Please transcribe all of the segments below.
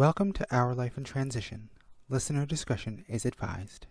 Welcome to Our Life in Transition. Listener discretion is advised.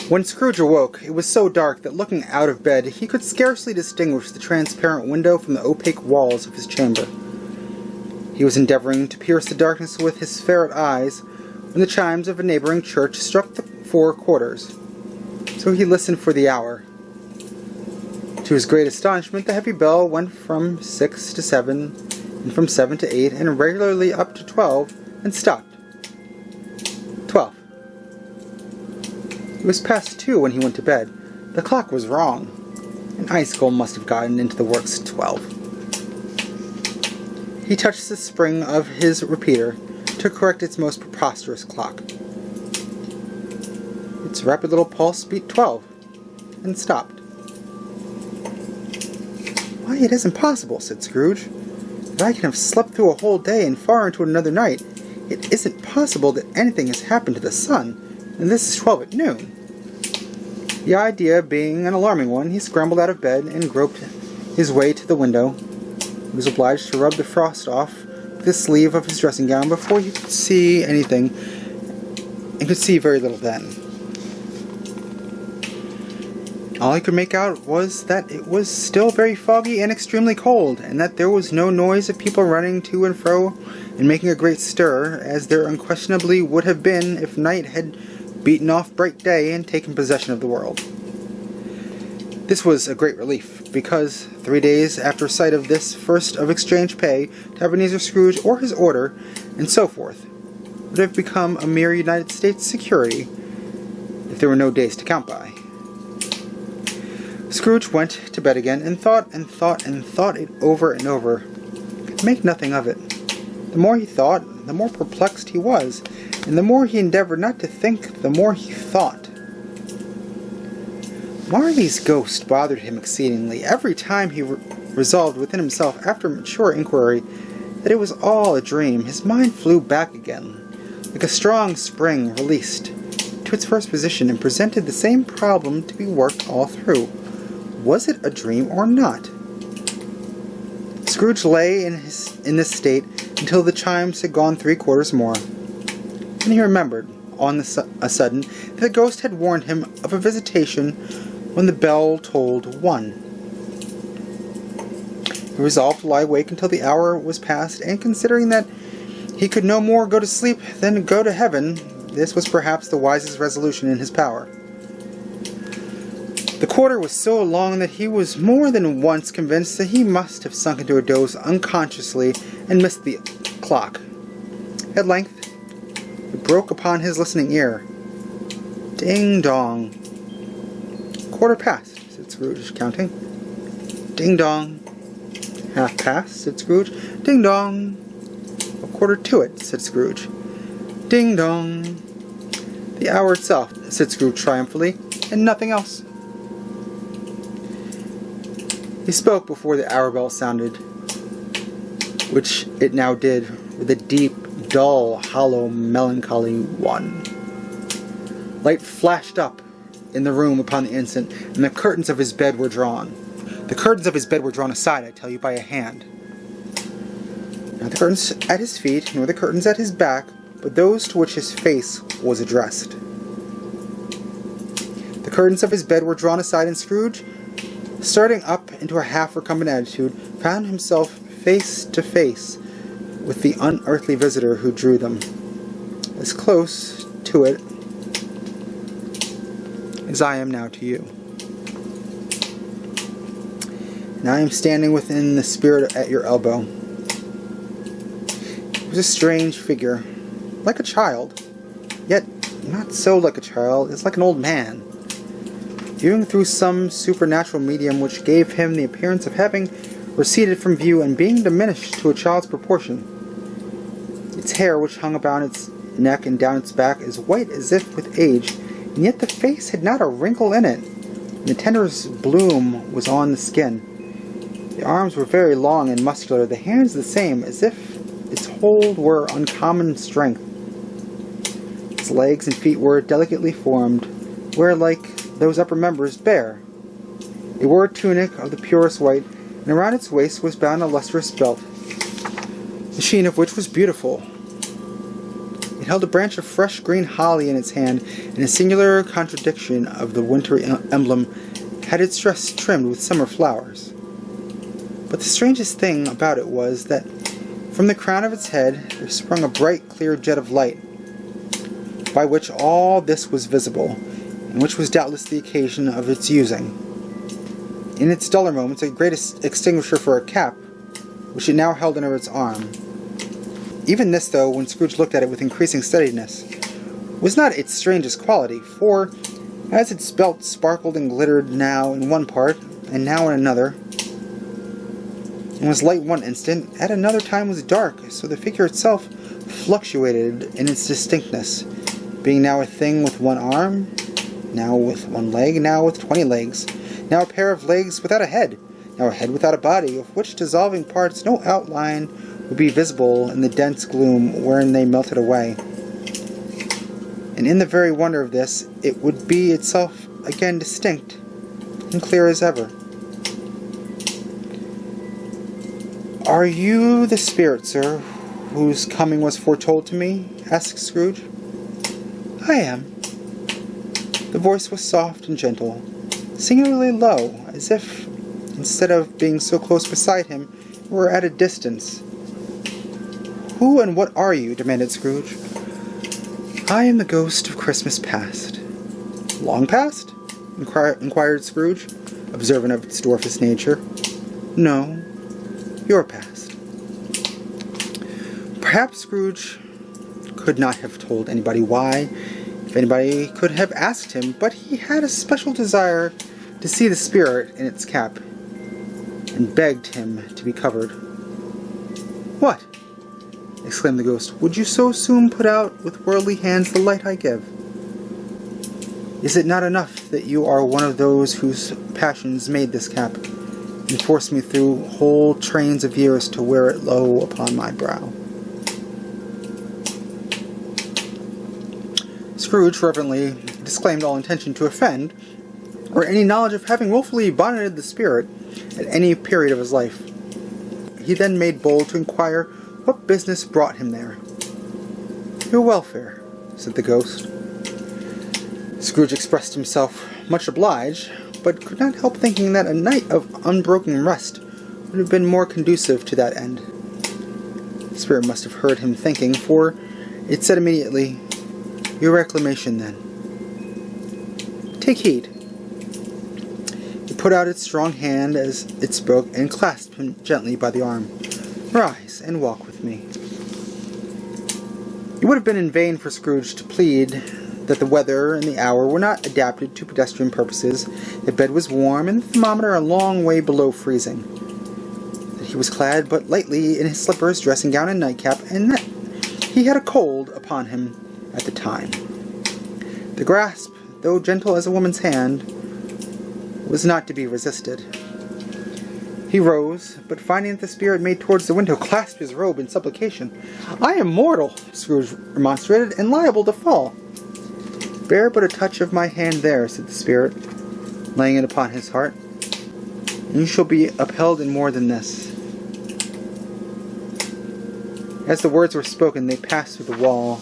When Scrooge awoke, it was so dark that looking out of bed, he could scarcely distinguish the transparent window from the opaque walls of his chamber. He was endeavoring to pierce the darkness with his ferret eyes when the chimes of a neighboring church struck the 4 quarters. So he listened for the hour. To his great astonishment, the heavy bell went from 6 to 7, and from 7 to 8, and regularly up to 12, and stopped. 12. It was past 2 when he went to bed. The clock was wrong. An icicle must have gotten into the works at 12. He touched the spring of his repeater to correct its most preposterous clock. Its rapid little pulse beat 12, and stopped. "Why, it isn't possible," said Scrooge, "that I can have slept through a whole day and far into another night. It isn't possible that anything has happened to the sun, and this is 12 at noon." The idea being an alarming one, he scrambled out of bed and groped his way to the window. He was obliged to rub the frost off with the sleeve of his dressing gown before he could see anything, and could see very little then. All he could make out was that it was still very foggy and extremely cold, and that there was no noise of people running to and fro and making a great stir, as there unquestionably would have been if night had beaten off bright day and taken possession of the world. This was a great relief, because 3 days after sight of this first of exchange pay to Ebenezer Scrooge or his order, and so forth, would have become a mere United States security if there were no days to count by. Scrooge went to bed again, and thought it over and over. He could make nothing of it. The more he thought, the more perplexed he was, and the more he endeavored not to think, the more he thought. Marley's ghost bothered him exceedingly. Every time he resolved within himself, after mature inquiry, that it was all a dream, his mind flew back again, like a strong spring released, to its first position, and presented the same problem to be worked all through. Was it a dream or not? Scrooge lay in this state until the chimes had gone 3 quarters more. Then he remembered, on a sudden, that the ghost had warned him of a visitation when the bell tolled 1. He resolved to lie awake until the hour was past, and considering that he could no more go to sleep than go to heaven, this was perhaps the wisest resolution in his power. The quarter was so long that he was more than once convinced that he must have sunk into a doze unconsciously and missed the clock. At length, it broke upon his listening ear. Ding dong. "1/4 past," said Scrooge, counting. "Ding dong." "1/2 past," said Scrooge. "Ding dong." "1/4 to it," said Scrooge. "Ding dong." "The hour itself," said Scrooge triumphantly, "and nothing else." He spoke before the hour bell sounded, which it now did, with a deep, dull, hollow, melancholy one. Light flashed up in the room upon the instant, and the curtains of his bed were drawn. The curtains of his bed were drawn aside, I tell you, by a hand. Not the curtains at his feet, nor the curtains at his back, but those to which his face was addressed. The curtains of his bed were drawn aside, and Scrooge, starting up into a half-recumbent attitude, found himself face to face with the unearthly visitor who drew them, as close to it as I am now to you. And I am standing within the spirit at your elbow. It was a strange figure, like a child, yet not so like a child. It's like an old man, viewing through some supernatural medium which gave him the appearance of having receded from view and being diminished to a child's proportion. Its hair, which hung about its neck and down its back, as white as if with age, and yet the face had not a wrinkle in it, and the tenderest bloom was on the skin. The arms were very long and muscular, the hands the same, as if its hold were uncommon strength. Its legs and feet were delicately formed, were like those upper members bare. It wore a tunic of the purest white, and around its waist was bound a lustrous belt, the sheen of which was beautiful. It held a branch of fresh green holly in its hand, and a singular contradiction of the wintry emblem had its dress trimmed with summer flowers. But the strangest thing about it was that from the crown of its head there sprung a bright, clear jet of light, by which all this was visible, and which was doubtless the occasion of its using, in its duller moments, a great extinguisher for a cap, which it now held under its arm. Even this, though, when Scrooge looked at it with increasing steadiness, was not its strangest quality, for, as its belt sparkled and glittered now in one part, and now in another, and was light one instant, at another time was dark, so the figure itself fluctuated in its distinctness, being now a thing with one arm, now with one leg, now with 20 legs, now a pair of legs without a head, now a head without a body, of which dissolving parts no outline would be visible in the dense gloom wherein they melted away. And in the very wonder of this, it would be itself again distinct and clear as ever. "Are you the spirit, sir, whose coming was foretold to me?" asked Scrooge. "I am." The voice was soft and gentle, singularly low, as if, instead of being so close beside him, it were at a distance. "Who and what are you?" demanded Scrooge. "I am the ghost of Christmas past." "Long past?" inquired Scrooge, observant of its dwarfish nature. "No, your past." Perhaps Scrooge could not have told anybody why, if anybody could have asked him, but he had a special desire to see the spirit in its cap, and begged him to be covered. "What?" exclaimed the ghost. "Would you so soon put out with worldly hands the light I give? Is it not enough that you are one of those whose passions made this cap, and forced me through whole trains of years to wear it low upon my brow?" Scrooge reverently disclaimed all intention to offend, or any knowledge of having wilfully bonneted the spirit at any period of his life. He then made bold to inquire what business brought him there. "Your welfare," said the ghost. Scrooge expressed himself much obliged, but could not help thinking that a night of unbroken rest would have been more conducive to that end. The spirit must have heard him thinking, for it said immediately, "Your reclamation, then. Take heed." It put out its strong hand as it spoke, and clasped him gently by the arm. "Rise and walk with me." It would have been in vain for Scrooge to plead that the weather and the hour were not adapted to pedestrian purposes, the bed was warm and the thermometer a long way below freezing, that he was clad but lightly in his slippers, dressing gown, and nightcap, and that he had a cold upon him at the time. The grasp, though gentle as a woman's hand, was not to be resisted. He rose, but finding that the spirit made towards the window, clasped his robe in supplication. "I am mortal," Scrooge remonstrated, "and liable to fall." "Bear but a touch of my hand there," said the spirit, laying it upon his heart, "and you shall be upheld in more than this." As the words were spoken, they passed through the wall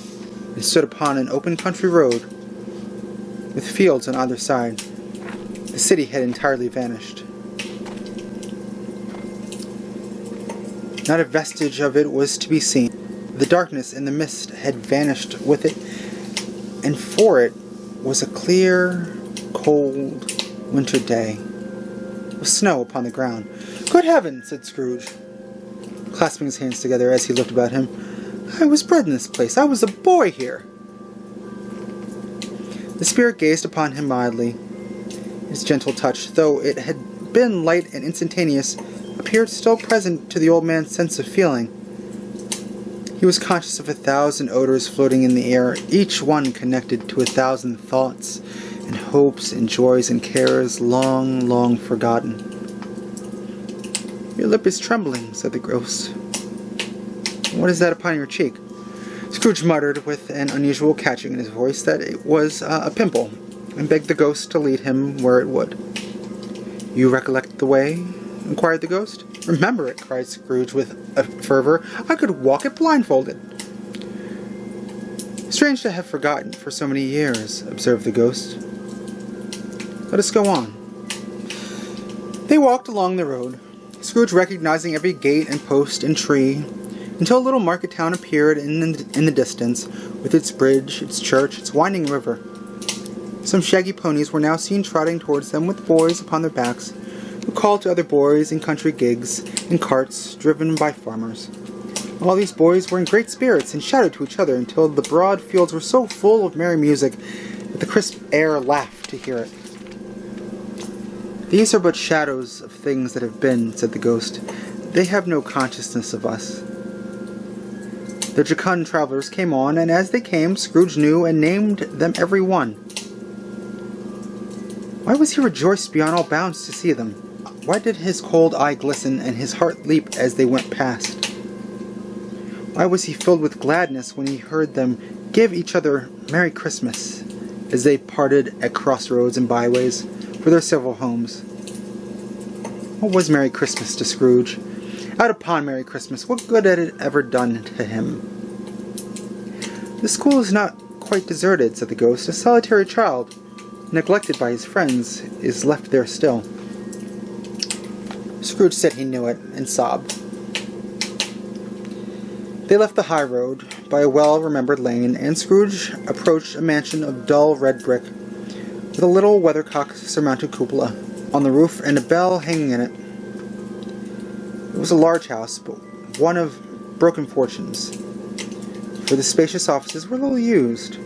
and stood upon an open country road, with fields on either side. The city had entirely vanished. Not a vestige of it was to be seen. The darkness and the mist had vanished with it, and for it was a clear, cold, winter day, with snow upon the ground. "Good heaven!" said Scrooge, clasping his hands together as he looked about him. "I was bred in this place. I was a boy here." The spirit gazed upon him mildly. His gentle touch, though it had been light and instantaneous, appeared still present to the old man's sense of feeling. He was conscious of 1,000 odors floating in the air, each one connected to 1,000 thoughts and hopes and joys and cares long, long forgotten. "Your lip is trembling," said the ghost. "What is that upon your cheek?" Scrooge muttered with an unusual catching in his voice that it was a pimple, and begged the ghost to lead him where it would. "You recollect the way?" inquired the ghost. "Remember it!" cried Scrooge with a fervor. "I could walk it blindfolded." "Strange to have forgotten for so many years," observed the ghost. "Let us go on." They walked along the road, Scrooge recognizing every gate and post and tree, until a little market town appeared in the distance, with its bridge, its church, its winding river. Some shaggy ponies were now seen trotting towards them with boys upon their backs, who called to other boys in country gigs and carts driven by farmers. All these boys were in great spirits and shouted to each other until the broad fields were so full of merry music that the crisp air laughed to hear it. "These are but shadows of things that have been," said the ghost. "They have no consciousness of us." The jocund travelers came on, and as they came, Scrooge knew and named them every one. Why was he rejoiced beyond all bounds to see them? Why did his cold eye glisten and his heart leap as they went past? Why was he filled with gladness when he heard them give each other Merry Christmas as they parted at crossroads and byways for their several homes? What was Merry Christmas to Scrooge? Out upon Merry Christmas, what good had it ever done to him? "The school is not quite deserted," said the ghost. "A solitary child, neglected by his friends, is left there still." Scrooge said he knew it, and sobbed. They left the high road by a well-remembered lane, and Scrooge approached a mansion of dull red brick, with a little weathercock-surmounted cupola on the roof and a bell hanging in it. It was a large house, but one of broken fortunes, for the spacious offices were little used.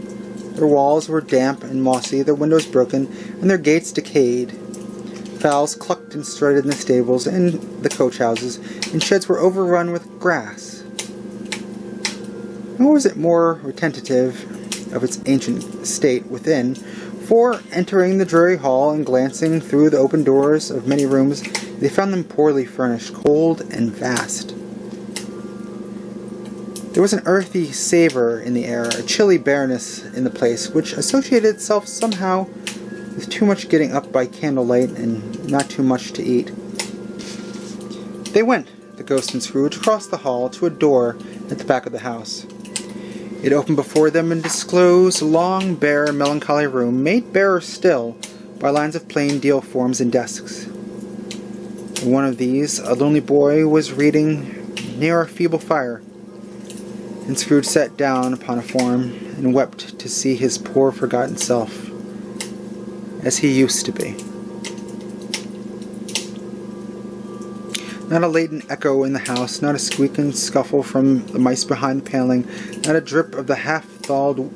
Their walls were damp and mossy, their windows broken, and their gates decayed. Fowls clucked and strutted in the stables and the coach-houses, and sheds were overrun with grass. Nor was it more retentive of its ancient state within, for, entering the dreary hall and glancing through the open doors of many rooms, they found them poorly furnished, cold, and vast. There was an earthy savour in the air, a chilly bareness in the place, which associated itself somehow with too much getting up by candlelight and not too much to eat. They went, the ghost and Scrooge, across the hall to a door at the back of the house. It opened before them and disclosed a long, bare, melancholy room, made barer still by lines of plain deal forms and desks. In one of these, a lonely boy was reading near a feeble fire, and Scrooge sat down upon a form and wept to see his poor forgotten self, as he used to be. Not a latent echo in the house, not a squeak and scuffle from the mice behind the paling, not a drip of the half-thawed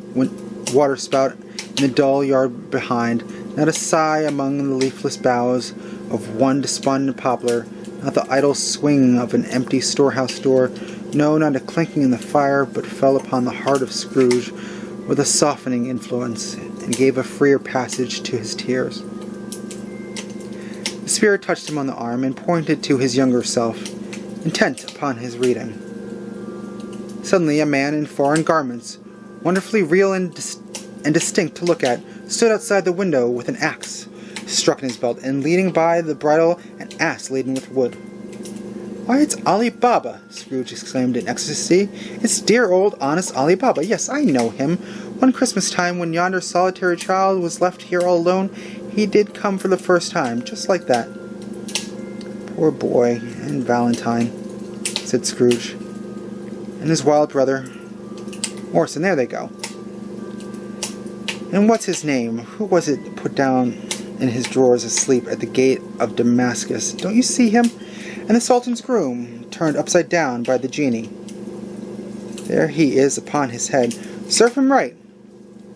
water-spout in the dull yard behind, not a sigh among the leafless boughs of one despondent poplar, not the idle swing of an empty storehouse door, no, not a clinking in the fire, but fell upon the heart of Scrooge with a softening influence, and gave a freer passage to his tears. The spirit touched him on the arm and pointed to his younger self, intent upon his reading. Suddenly a man in foreign garments, wonderfully real and distinct to look at, stood outside the window with an axe struck in his belt, and leading by the bridle an ass laden with wood. "Why, it's Ali Baba!" Scrooge exclaimed in ecstasy. "It's dear old honest Ali Baba. Yes, I know him. One Christmas time, when yonder solitary child was left here all alone, he did come for the first time, just like that." "Poor boy, and Valentine," said Scrooge. "And his wild brother. Orson, there they go. And what's his name? Who was it put down in his drawers asleep at the gate of Damascus? Don't you see him? And the Sultan's groom, turned upside down by the genie. There he is upon his head. Serve him right.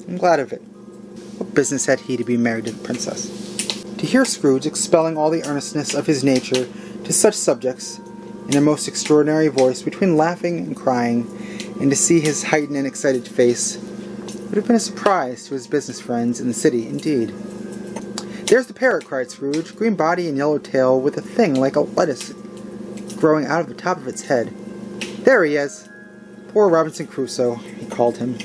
I'm glad of it. What business had he to be married to the princess?" To hear Scrooge expelling all the earnestness of his nature to such subjects, in a most extraordinary voice, between laughing and crying, and to see his heightened and excited face, would have been a surprise to his business friends in the city, indeed. "There's the parrot," cried Scrooge, "green body and yellow tail, with a thing like a lettuce growing out of the top of its head. There he is! Poor Robinson Crusoe," he called him,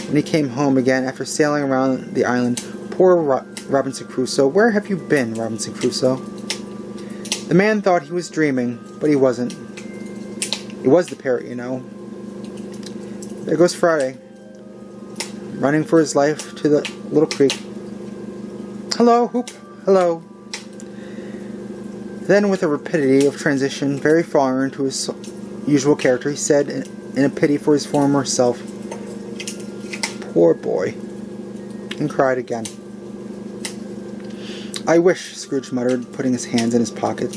when he came home again after sailing around the island. "Poor Robinson Crusoe, where have you been, Robinson Crusoe?" The man thought he was dreaming, but he wasn't. It was the parrot, you know. There goes Friday, running for his life to the little creek. "Hello, Hoop, hello." Then, with a rapidity of transition very foreign to his usual character, he said, in a pity for his former self, "Poor boy," and cried again. "I wish," Scrooge muttered, putting his hands in his pockets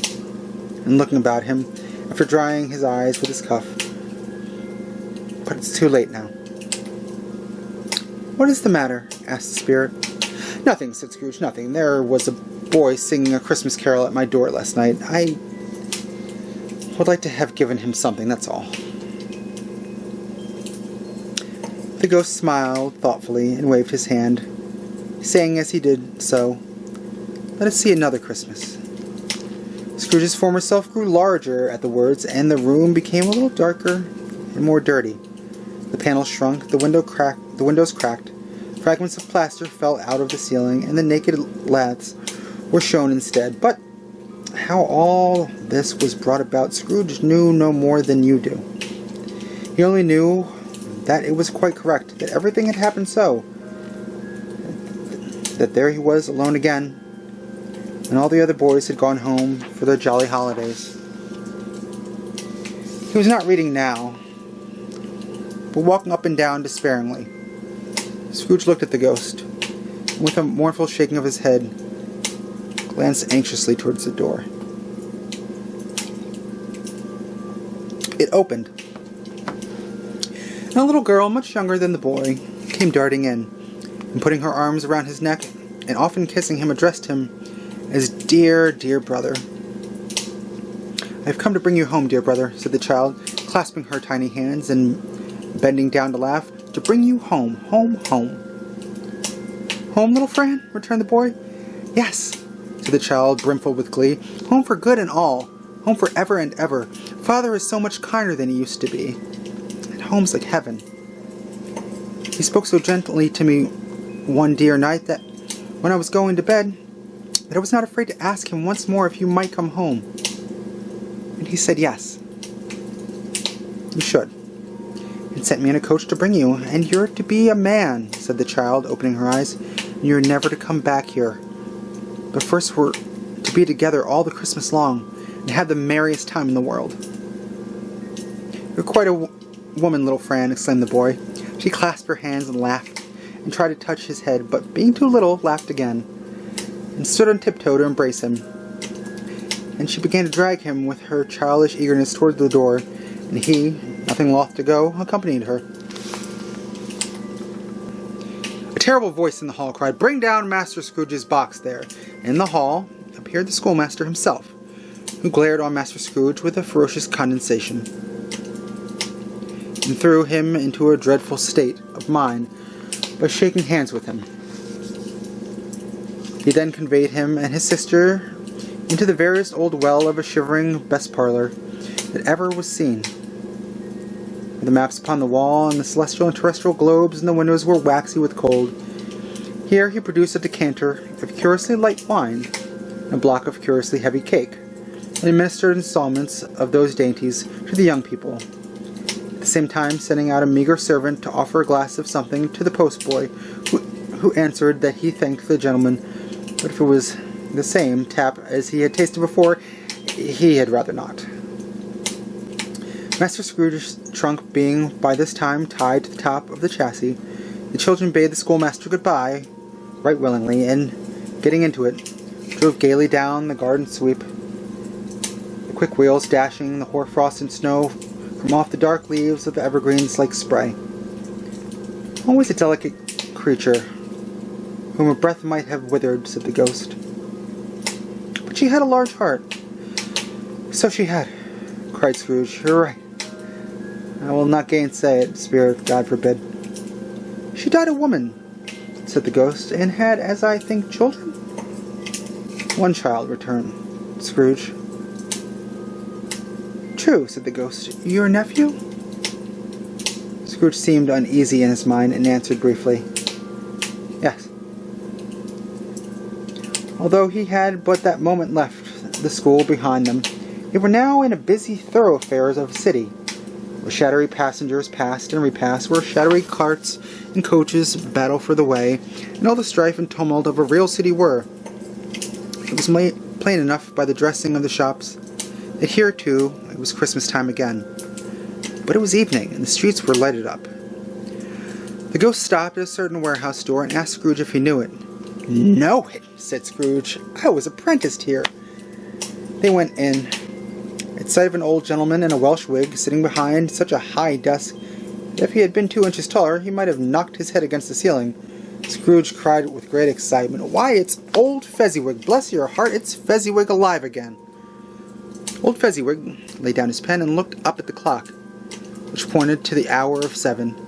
and looking about him, after drying his eyes with his cuff, "but it's too late now." "What is the matter?" asked the spirit. "Nothing," said Scrooge, "nothing. There was a boy singing a Christmas carol at my door last night. I would like to have given him something, that's all." The ghost smiled thoughtfully and waved his hand, saying as he did so, "Let us see another Christmas." Scrooge's former self grew larger at the words, and the room became a little darker and more dirty. The panels shrunk, the windows cracked, fragments of plaster fell out of the ceiling, and the naked laths were shown instead. But how all this was brought about, Scrooge knew no more than you do. He only knew that it was quite correct, that everything had happened so, that there he was alone again, and all the other boys had gone home for their jolly holidays. He was not reading now, but walking up and down despairingly. Scrooge looked at the ghost, and with a mournful shaking of his head, glanced anxiously towards the door. It opened, and a little girl, much younger than the boy, came darting in, and putting her arms around his neck, and often kissing him, addressed him as "Dear, dear brother." "I have come to bring you home, dear brother," said the child, clasping her tiny hands and bending down to laugh. "To bring you home, home, home." "Home, little Fran?" returned the boy. "Yes," said the child, brimful with glee. "Home for good and all. Home for ever and ever. Father is so much kinder than he used to be. And home's like heaven. He spoke so gently to me one dear night that when I was going to bed, that I was not afraid to ask him once more if you might come home. And he said yes. You should. And sent me in a coach to bring you. And you're to be a man," said the child, opening her eyes. "And you're never to come back here. But first we're to be together all the Christmas long, and have the merriest time in the world." "You're quite a woman, little Fran," exclaimed the boy. She clasped her hands and laughed, and tried to touch his head, but being too little, laughed again, and stood on tiptoe to embrace him. And she began to drag him with her childish eagerness toward the door, and he, nothing loth to go, accompanied her. A terrible voice in the hall cried, "Bring down Master Scrooge's box there." In the hall appeared the schoolmaster himself, who glared on Master Scrooge with a ferocious condescension, and threw him into a dreadful state of mind by shaking hands with him. He then conveyed him and his sister into the veriest old well of a shivering best parlor that ever was seen. The maps upon the wall and the celestial and terrestrial globes in the windows were waxy with cold. Here he produced a decanter of curiously light wine and a block of curiously heavy cake, and administered installments of those dainties to the young people, at the same time sending out a meager servant to offer a glass of something to the postboy, who answered that he thanked the gentleman, but if it was the same tap as he had tasted before, he had rather not. Master Scrooge's trunk being by this time tied to the top of the chassis, the children bade the schoolmaster goodbye right willingly, and, getting into it, drove gaily down the garden sweep, the quick wheels dashing the hoarfrost and snow from off the dark leaves of the evergreens like spray. Always a delicate creature, whom a breath might have withered, said the ghost. But she had a large heart. So she had, cried Scrooge. You're right. I will not gainsay it, spirit, God forbid. She died a woman, said the ghost, and had, as I think, children? One child, returned Scrooge. True, said the ghost. Your nephew? Scrooge seemed uneasy in his mind, and answered briefly, Yes. Although he had but that moment left the school behind them, they were now in a busy thoroughfare of a city, where shadowy passengers passed and repassed, where shadowy carts and coaches battle for the way, and all the strife and tumult of a real city were. It was plain enough by the dressing of the shops that here, too, it was Christmas time again. But it was evening, and the streets were lighted up. The ghost stopped at a certain warehouse door and asked Scrooge if he knew it. Know it, said Scrooge. I was apprenticed here. They went in. At sight of an old gentleman in a Welsh wig sitting behind such a high desk that if he had been 2 inches taller he might have knocked his head against the ceiling, Scrooge cried with great excitement, Why, it's old Fezziwig! Bless your heart, it's Fezziwig alive again! Old Fezziwig laid down his pen and looked up at the clock, which pointed to the hour of 7.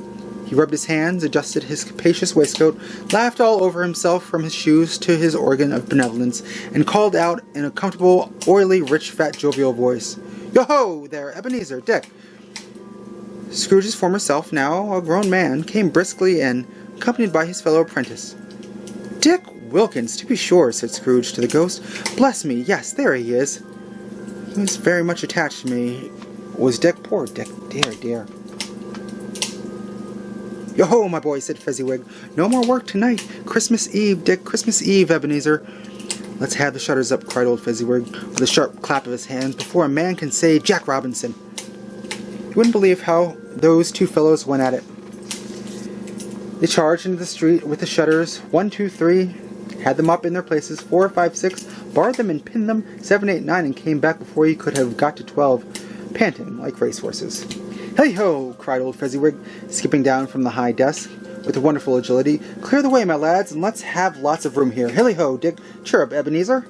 He rubbed his hands, adjusted his capacious waistcoat, laughed all over himself from his shoes to his organ of benevolence, and called out in a comfortable, oily, rich, fat, jovial voice, Yo-ho there, Ebenezer, Dick! Scrooge's former self, now a grown man, came briskly in, accompanied by his fellow apprentice. Dick Wilkins, to be sure, said Scrooge to the ghost. Bless me, yes, there he is. He was very much attached to me. Was Dick? Poor Dick, dear, dear. Yo-ho, my boy, said Fezziwig. No more work tonight. Christmas Eve, Dick, Christmas Eve, Ebenezer. Let's have the shutters up, cried old Fezziwig, with a sharp clap of his hands, before a man can say Jack Robinson. You wouldn't believe how those two fellows went at it. They charged into the street with the shutters, 1, 2, 3, had them up in their places, 4, 5, 6, barred them and pinned them, 7, 8, 9, and came back before he could have got to 12, panting like racehorses. Hey-ho, cried old Fezziwig, skipping down from the high desk with wonderful agility. Clear the way, my lads, and let's have lots of room here. Hilly-ho, Dick. Cheer up, Ebenezer.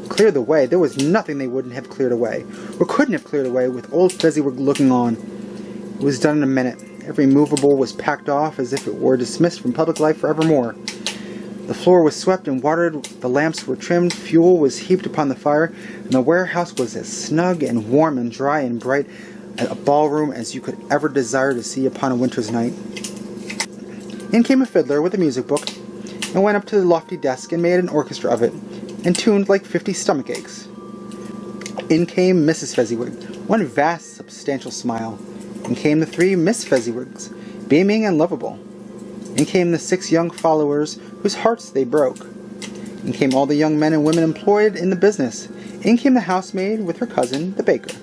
Clear the way? There was nothing they wouldn't have cleared away, or couldn't have cleared away, with old Fezziwig looking on. It was done in a minute. Every movable was packed off as if it were dismissed from public life forevermore. The floor was swept and watered, the lamps were trimmed, fuel was heaped upon the fire, and the warehouse was as snug and warm and dry and bright a ballroom as you could ever desire to see upon a winter's night. In came a fiddler with a music book, and went up to the lofty desk and made an orchestra of it, and tuned like 50 stomach aches. In came Mrs. Fezziwig, one vast substantial smile. In came the 3 Miss Fezziwigs, beaming and lovable. In came the 6 young followers whose hearts they broke. In came all the young men and women employed in the business. In came the housemaid with her cousin, the baker.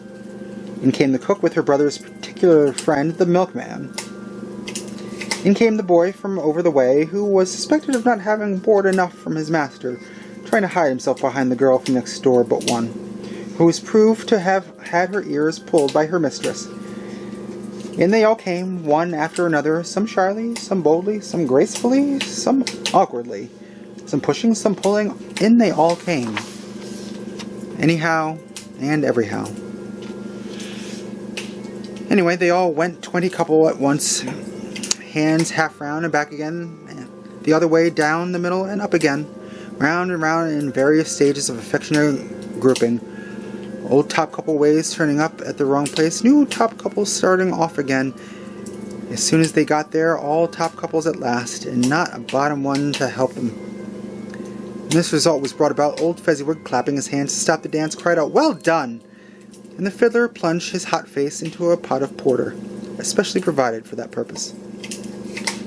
In came the cook with her brother's particular friend, the milkman. In came the boy from over the way, who was suspected of not having board enough from his master, trying to hide himself behind the girl from next door but one, who was proved to have had her ears pulled by her mistress. In they all came, one after another, some shyly, some boldly, some gracefully, some awkwardly, some pushing, some pulling. In they all came. Anyhow and everyhow. Anyway, they all went 20 couple at once, hands half round and back again, the other way, down the middle and up again, round and round in various stages of affectionate grouping. Old top couple ways turning up at the wrong place, new top couples starting off again. As soon as they got there, all top couples at last, and not a bottom one to help them. When this result was brought about, old Fezziwig, clapping his hands to stop the dance, cried out, "Well done!" And the fiddler plunged his hot face into a pot of porter, especially provided for that purpose.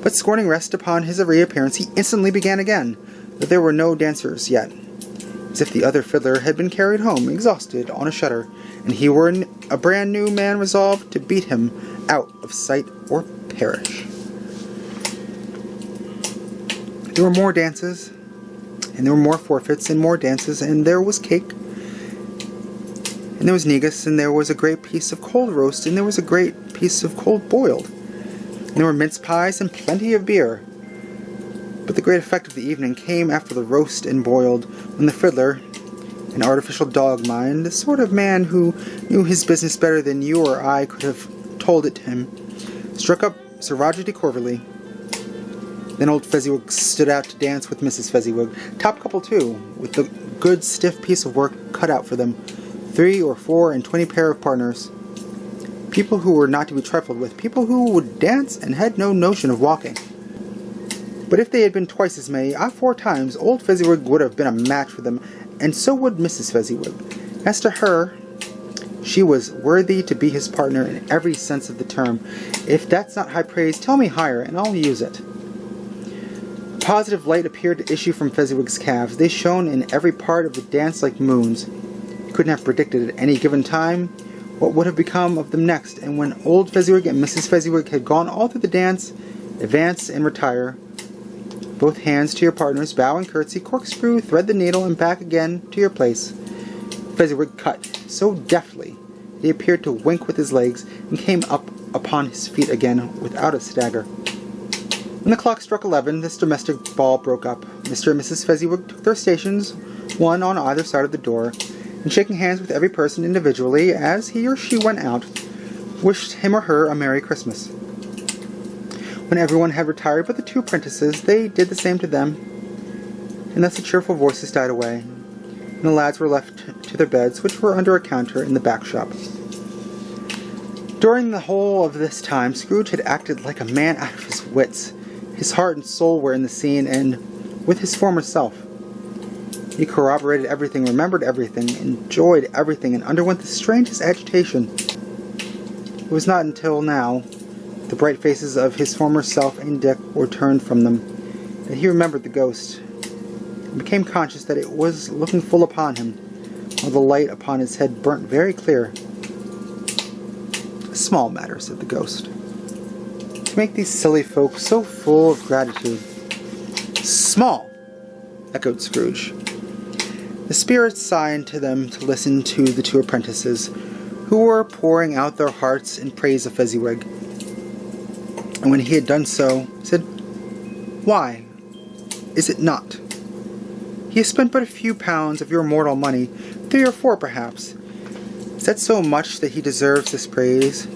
But scorning rest upon his reappearance, he instantly began again, though there were no dancers yet, as if the other fiddler had been carried home, exhausted, on a shutter, and he were a brand new man resolved to beat him out of sight or perish. There were more dances, and there were more forfeits, and more dances, and there was cake, and there was negus, and there was a great piece of cold roast, and there was a great piece of cold boiled, and there were mince pies and plenty of beer. But the great effect of the evening came after the roast and boiled, when the fiddler, an artificial dog mind, the sort of man who knew his business better than you or I could have told it to him, struck up Sir Roger de Coverley. Then old Fezziwig stood out to dance with Mrs. Fezziwig, top couple too, with the good stiff piece of work cut out for them, 3 or 4 and 20 pair of partners. People who were not to be trifled with, people who would dance and had no notion of walking. But if they had been twice as many, 4 times, old Fezziwig would have been a match for them, and so would Mrs. Fezziwig. As to her, she was worthy to be his partner in every sense of the term. If that's not high praise, tell me higher, and I'll use it. A positive light appeared to issue from Fezziwig's calves. They shone in every part of the dance like moons. You couldn't have predicted at any given time what would have become of them next, and when old Fezziwig and Mrs. Fezziwig had gone all through the dance, advance and retire, both hands to your partners, bow and curtsy, corkscrew, thread the needle, and back again to your place. Fezziwig cut so deftly he appeared to wink with his legs, and came up upon his feet again without a stagger. When the clock struck 11, this domestic ball broke up. Mr. and Mrs. Fezziwig took their stations, one on either side of the door, and shaking hands with every person individually as he or she went out, wished him or her a Merry Christmas. When everyone had retired but the 2 apprentices, they did the same to them, and thus the cheerful voices died away, and the lads were left to their beds, which were under a counter in the back shop. During the whole of this time, Scrooge had acted like a man out of his wits. His heart and soul were in the scene, and with his former self. He corroborated everything, remembered everything, enjoyed everything, and underwent the strangest agitation. It was not until now the bright faces of his former self and Dick were turned from them, that he remembered the ghost, and became conscious that it was looking full upon him, while the light upon his head burnt very clear. "A small matter," said the ghost, "to make these silly folk so full of gratitude." "Small!" echoed Scrooge. The spirits signed to them to listen to the 2 apprentices, who were pouring out their hearts in praise of Fezziwig. And when he had done so, said, "Why is it not? He has spent but a few pounds of your mortal money, 3 or 4 perhaps. Is that so much that he deserves this praise?"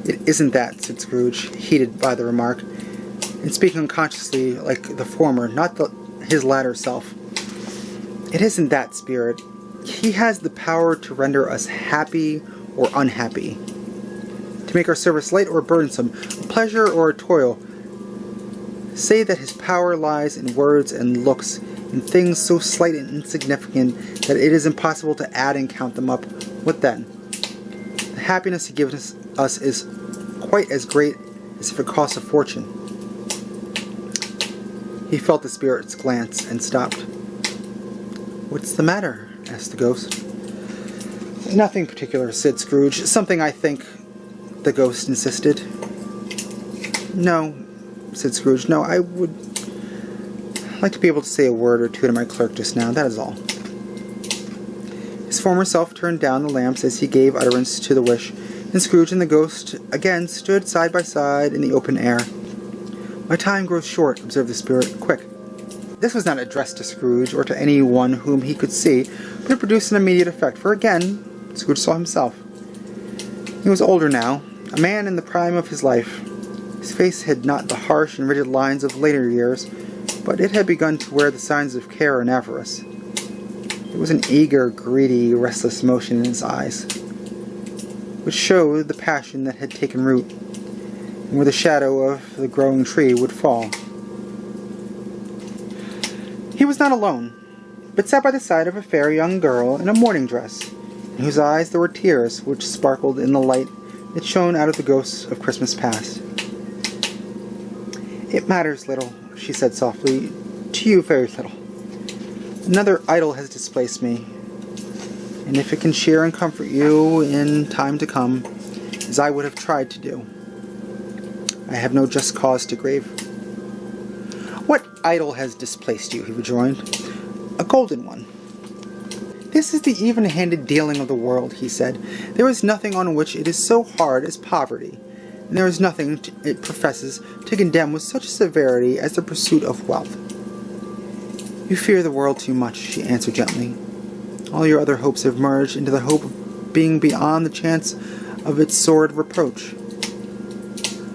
"It isn't that," said Scrooge, heated by the remark, and speaking unconsciously like the former, not his latter self. "It isn't that, spirit. He has the power to render us happy or unhappy, to make our service light or burdensome, a pleasure or a toil. Say that his power lies in words and looks, in things so slight and insignificant that it is impossible to add and count them up. What then? The happiness he gives us is quite as great as if it costs a fortune." He felt the spirit's glance and stopped. "What's the matter?" asked the ghost. "Nothing particular," said Scrooge. "Something I think," the ghost insisted. "No," said Scrooge. "No, I would like to be able to say a word or 2 to my clerk just now, that is all." His former self turned down the lamps as he gave utterance to the wish, And Scrooge and the ghost again stood side by side in the open air. "My time grows short," observed the spirit. "Quick." This was not addressed to Scrooge or to anyone whom he could see, but it produced an immediate effect, for again Scrooge saw himself. He was older now, a man in the prime of his life. His face had not the harsh and rigid lines of later years, but it had begun to wear the signs of care and avarice. There was an eager, greedy, restless motion in his eyes, which showed the passion that had taken root, and where the shadow of the growing tree would fall. He was not alone, but sat by the side of a fair young girl in a morning dress, in whose eyes there were tears which sparkled in the light that shone out of the ghosts of Christmas past. "It matters little," she said softly, "to you very little. Another idol has displaced me, and if it can cheer and comfort you in time to come, as I would have tried to do, I have no just cause to grieve." "What idol has displaced you?" he rejoined. "A golden one." "This is the even-handed dealing of the world," he said. "There is nothing on which it is so hard as poverty, and there is nothing it professes to condemn with such severity as the pursuit of wealth." "You fear the world too much," she answered gently. "All your other hopes have merged into the hope of being beyond the chance of its sordid reproach.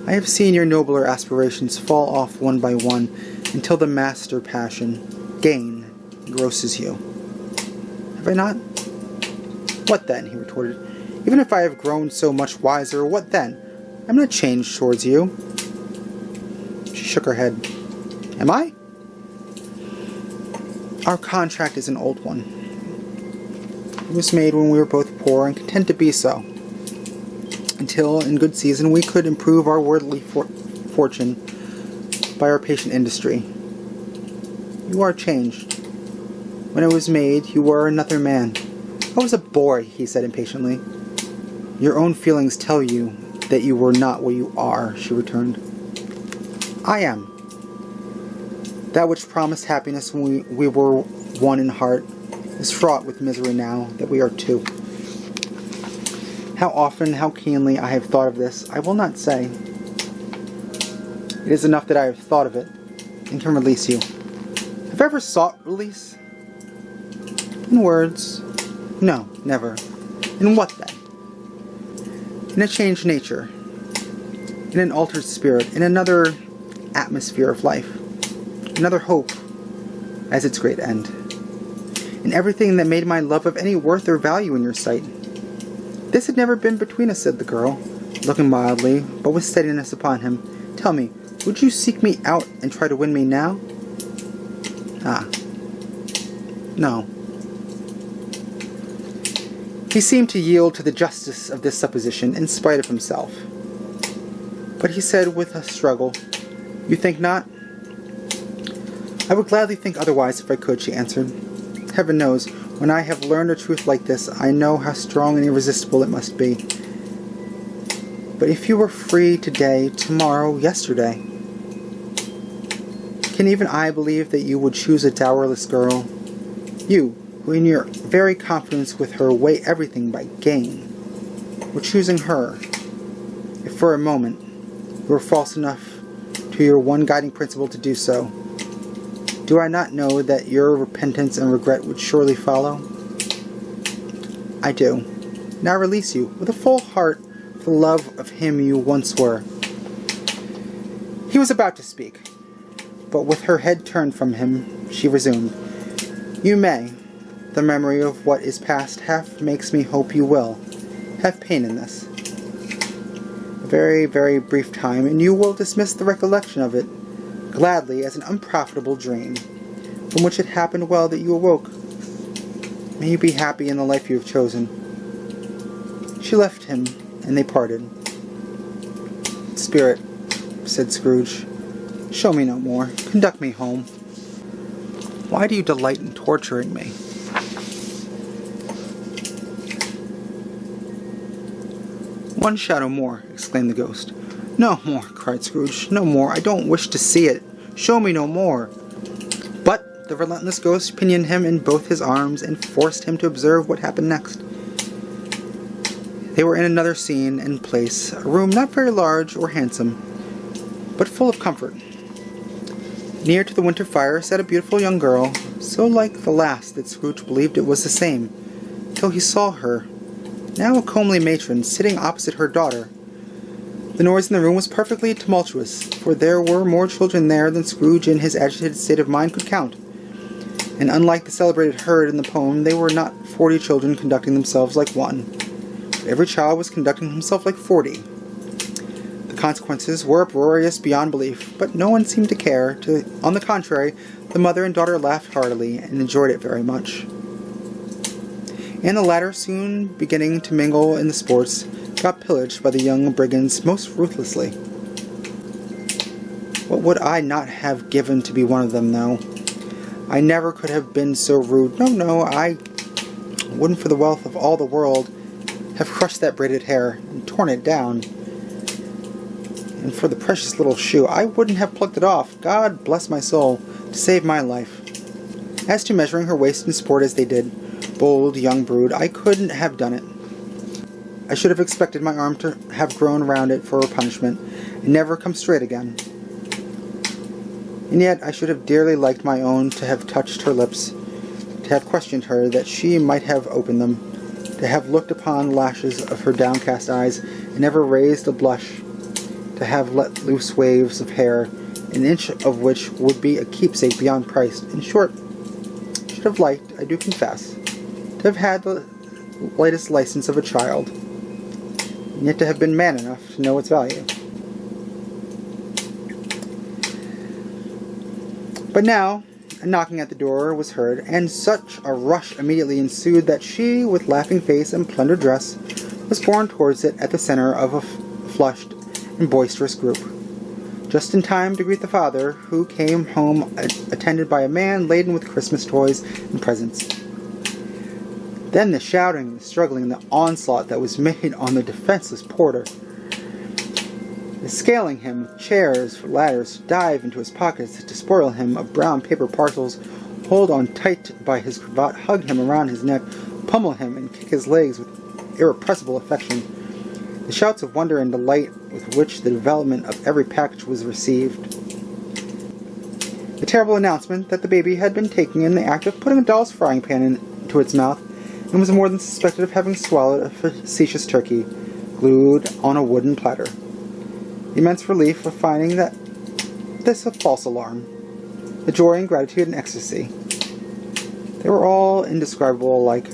I have seen your nobler aspirations fall off one by one until the master passion, gain, engrosses you. Have I not?" "What then?" he retorted. "Even if I have grown so much wiser, what then? I am not changed towards you." She shook her head. "Am I?" "Our contract is an old one. It was made when we were both poor and content to be so, until in good season we could improve our worldly fortune by our patient industry. You are changed. When it was made, you were another man." "I was a boy," he said impatiently. "Your own feelings tell you that you were not what you are," she returned. "I am. That which promised happiness when we were one in heart is fraught with misery now that we are two. How often, how keenly I have thought of this, I will not say. It is enough that I have thought of it, and can release you. Have I ever sought release? In words? No, never. In what then? In a changed nature, in an altered spirit, in another atmosphere of life, another hope as its great end, in everything that made my love of any worth or value in your sight. This had never been between us," said the girl, looking mildly, but with steadiness upon him. "Tell me, would you seek me out and try to win me now?" "Ah, no." He seemed to yield to the justice of this supposition in spite of himself. But he said with a struggle, "You think not?" "I would gladly think otherwise if I could," she answered. "Heaven knows, when I have learned a truth like this, I know how strong and irresistible it must be. But if you were free today, tomorrow, yesterday, can even I believe that you would choose a dowerless girl? You, who in your very confidence with her weigh everything by gain, were choosing her, if for a moment you were false enough to your one guiding principle to do so. Do I not know that your repentance and regret would surely follow? I do. Now release you, with a full heart, for the love of him you once were." He was about to speak, but with her head turned from him, she resumed, "You may. The memory of what is past half makes me hope you will. Have pain in this. A very, very brief time, and you will dismiss the recollection of it gladly as an unprofitable dream, from which it happened well that you awoke. May you be happy in the life you have chosen." She left him, and they parted. "Spirit," said Scrooge, "show me no more. Conduct me home. Why do you delight in torturing me?" "One shadow more," exclaimed the ghost. "No more," cried Scrooge. "No more. I don't wish to see it. Show me no more." But the relentless ghost pinioned him in both his arms and forced him to observe what happened next. They were in another scene and place, a room not very large or handsome, but full of comfort. Near to the winter fire sat a beautiful young girl, so like the last that Scrooge believed it was the same, till he saw her, now a comely matron, sitting opposite her daughter. The noise in the room was perfectly tumultuous, for there were more children there than Scrooge in his agitated state of mind could count. And unlike the celebrated herd in the poem, they were not 40 children conducting themselves like one, but every child was conducting himself like 40. The consequences were uproarious beyond belief, but no one seemed to care. On the contrary, the mother and daughter laughed heartily and enjoyed it very much. And the latter, soon beginning to mingle in the sports, got pillaged by the young brigands most ruthlessly. What would I not have given to be one of them, though? I never could have been so rude. No, I wouldn't for the wealth of all the world have crushed that braided hair and torn it down. And for the precious little shoe, I wouldn't have plucked it off, God bless my soul, to save my life. As to measuring her waist in sport as they did, bold young brood, I couldn't have done it. I should have expected my arm to have grown round it for a punishment, and never come straight again. And yet I should have dearly liked my own to have touched her lips, to have questioned her that she might have opened them, to have looked upon the lashes of her downcast eyes, and never raised a blush, to have let loose waves of hair, an inch of which would be a keepsake beyond price. In short, I should have liked, I do confess, to have had the lightest license of a child, and yet to have been man enough to know its value. But now, a knocking at the door was heard, and such a rush immediately ensued that she, with laughing face and plundered dress, was borne towards it at the center of a flushed and boisterous group, just in time to greet the father, who came home attended by a man laden with Christmas toys and presents. Then the shouting, the struggling, the onslaught that was made on the defenseless porter. The scaling him with chairs, ladders, to dive into his pockets, to spoil him of brown paper parcels, hold on tight by his cravat, hug him around his neck, pummel him, and kick his legs with irrepressible affection. The shouts of wonder and delight with which the development of every package was received. The terrible announcement that the baby had been taken in the act of putting a doll's frying pan into its mouth, and was more than suspected of having swallowed a facetious turkey, glued on a wooden platter. The immense relief of finding that this a false alarm. The joy and gratitude and ecstasy. They were all indescribable alike.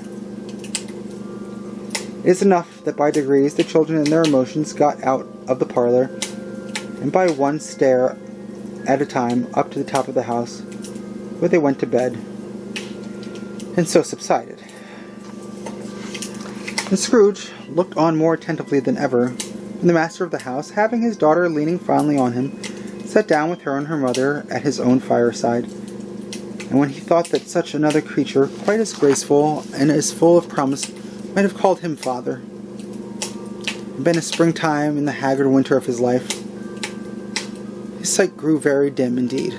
It is enough that by degrees the children and their emotions got out of the parlor, and by one stair at a time up to the top of the house, where they went to bed, and so subsided. And Scrooge looked on more attentively than ever, when the master of the house, having his daughter leaning fondly on him, sat down with her and her mother at his own fireside. And when he thought that such another creature, quite as graceful and as full of promise, might have called him father, and been a springtime in the haggard winter of his life, his sight grew very dim indeed.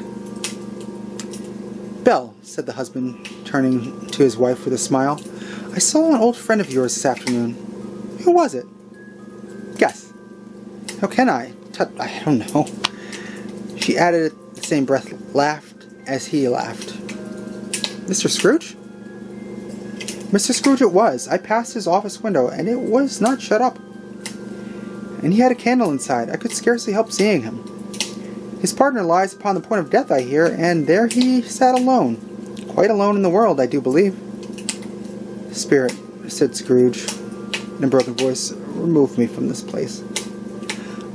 "Belle," said the husband, turning to his wife with a smile, "I saw an old friend of yours this afternoon. Who was it?" "Guess." "How can I? Tut, I don't know." She added at the same breath, laughed as he laughed. "Mr. Scrooge?" "Mr. Scrooge it was. I passed his office window, and it was not shut up. And he had a candle inside. I could scarcely help seeing him. His partner lies upon the point of death, I hear, and there he sat alone. Quite alone in the world, I do believe." "Spirit," said Scrooge, in a broken voice, "remove me from this place."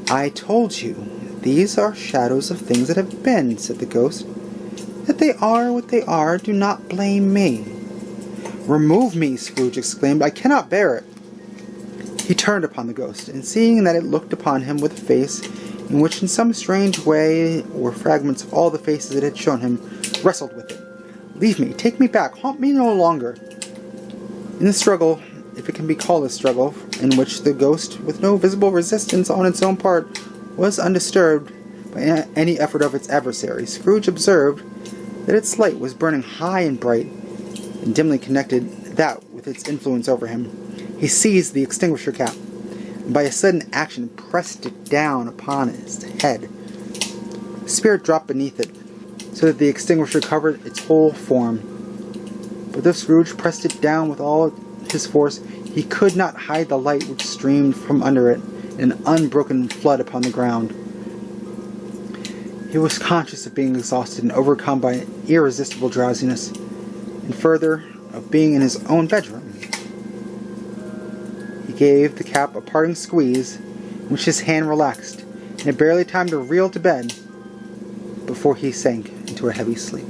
"I told you, these are shadows of things that have been," said the ghost. "That they are what they are, do not blame me." "Remove me," Scrooge exclaimed. "I cannot bear it." He turned upon the ghost, and seeing that it looked upon him with a face in which in some strange way were fragments of all the faces it had shown him, wrestled with it. "Leave me, take me back, haunt me no longer." In the struggle, if it can be called a struggle, in which the ghost, with no visible resistance on its own part, was undisturbed by any effort of its adversary, Scrooge observed that its light was burning high and bright, and dimly connected that with its influence over him. He seized the extinguisher cap, and by a sudden action pressed it down upon his head. The spirit dropped beneath it, so that the extinguisher covered its whole form. But though Scrooge pressed it down with all his force, he could not hide the light which streamed from under it in an unbroken flood upon the ground. He was conscious of being exhausted and overcome by an irresistible drowsiness, and further, of being in his own bedroom. He gave the cap a parting squeeze, in which his hand relaxed, and had barely time to reel to bed before he sank into a heavy sleep.